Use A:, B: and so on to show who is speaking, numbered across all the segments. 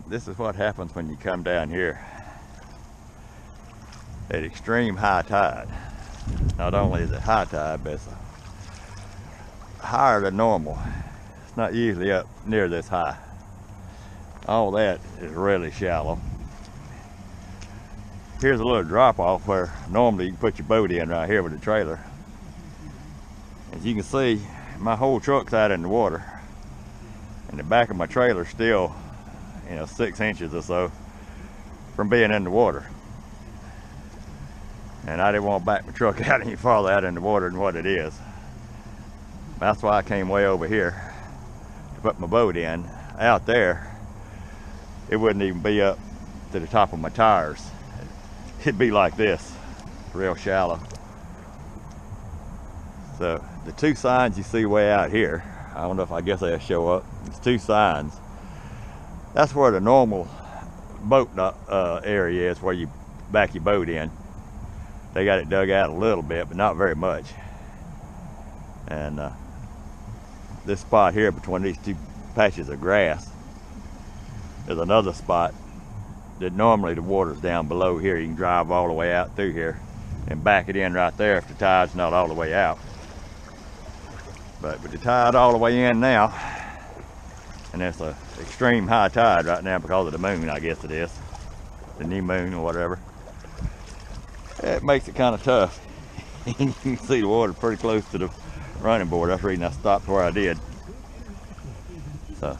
A: this is what happens when you come down here at extreme high tide. Not only is it high tide, but it's higher than normal. It's not usually up near this high. All that is really shallow. Here's a little drop off where normally you can put your boat in right here with the trailer. As you can see, my whole truck's out in the water, and the back of my trailer still, 6 inches or so from being in the water. And I didn't want to back my truck out any farther out in the water than what it is. That's why I came way over here to put my boat in. Out there, it wouldn't even be up to the top of my tires. It'd be like this, real shallow. So the two signs you see way out here, I don't know if I guess they'll show up. It's two signs. That's where the normal boat area is, where you back your boat in. They got it dug out a little bit, but not very much. And this spot here between these two patches of grass is another spot that normally the water's down below here. You can drive all the way out through here and back it in right there if the tide's not all the way out. But with the tide all the way in now, and it's an extreme high tide right now because of the moon, I guess it is, the new moon or whatever, it makes it kind of tough. You can see the water pretty close to the running board. That's the reason I stopped where I did. So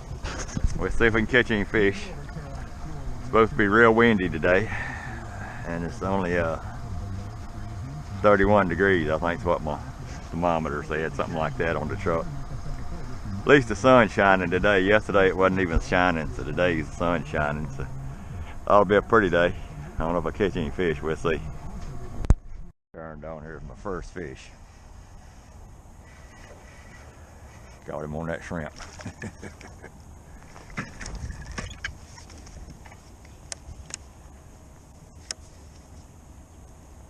A: we'll see if we can catch any fish. It's supposed to be real windy today, and it's only 31 degrees, I think is what my thermometer said, something like that on the truck. At least the sun's shining today. Yesterday it wasn't even shining, so today's the sun shining. So that'll be a pretty day. I don't know if I catch any fish, we'll see. Turned on here with my first fish. Got him on that shrimp.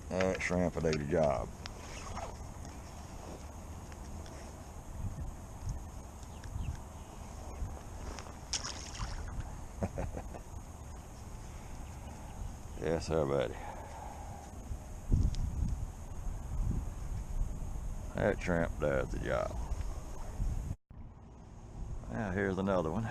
A: That shrimp will do the job. Yes, sir, buddy. That shrimp does the job. Now here's another one.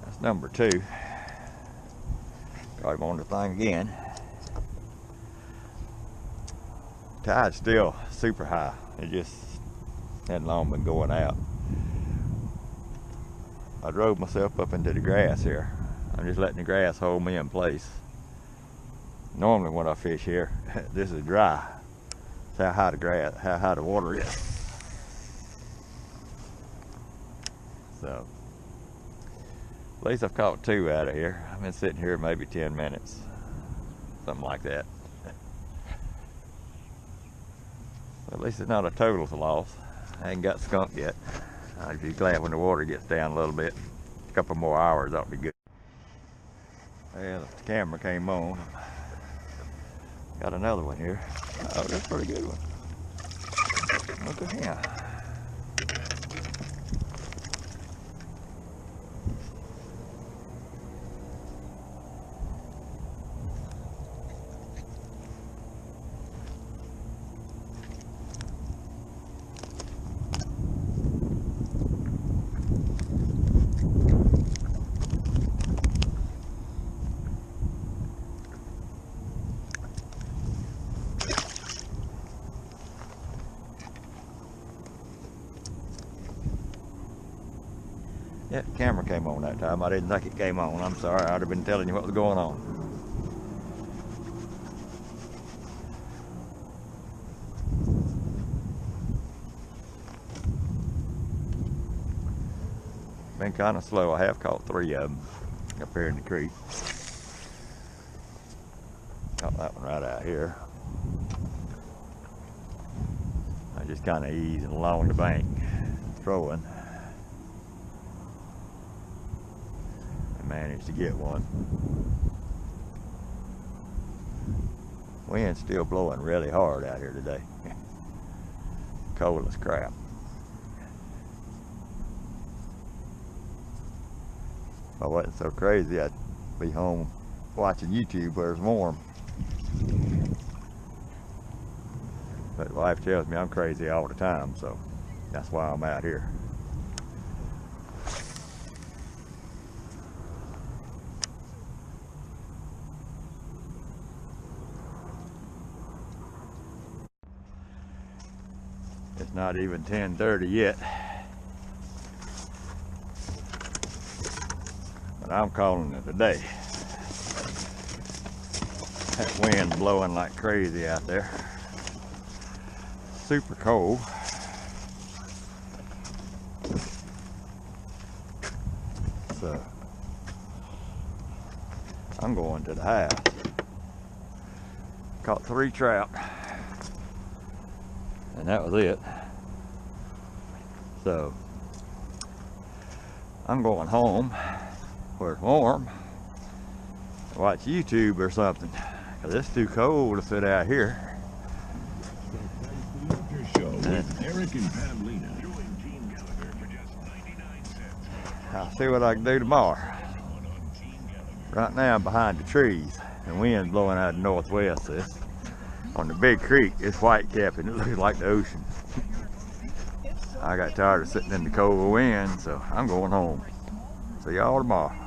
A: That's number 2. Got him on the thing again. Tide's still super high. It just hadn't long been going out. I drove myself up into the grass here. I'm just letting the grass hold me in place. Normally when I fish here, this is dry. That's how high the water is. So at least I've caught 2 out of here. I've been sitting here maybe 10 minutes, something like that. At least it's not a total loss. I ain't got skunked yet. I'd be glad when the water gets down a little bit. A couple more hours, that'll be good. Well, the camera came on. Got another one here. Oh, that's a pretty good one. Look at him. Yeah, the camera came on that time. I didn't think it came on. I'm sorry. I'd have been telling you what was going on. Been kind of slow. I have caught 3 of them up here in the creek. Caught that one right out here. just kind of easing along the bank, throwing. I managed to get one. Wind's still blowing really hard out here today. Cold as crap. If I wasn't so crazy, I'd be home watching YouTube where it's warm. But wife tells me I'm crazy all the time, so that's why I'm out here. It's not even 10:30 yet, but I'm calling it a day. That wind blowing like crazy out there. Super cold. So I'm going to the house. Caught 3 trout, and that was it. So I'm going home where it's warm, watch YouTube or something, because it's too cold to sit out here. Eric and Pavlina. Join Team Gallagher for just 99 cents. I'll see what I can do tomorrow. Right now I'm behind the trees. The wind's blowing out of the northwest. This on the big creek, it's white capping. It looks like the ocean. I got tired of sitting in the cold wind, so I'm going home. See y'all tomorrow.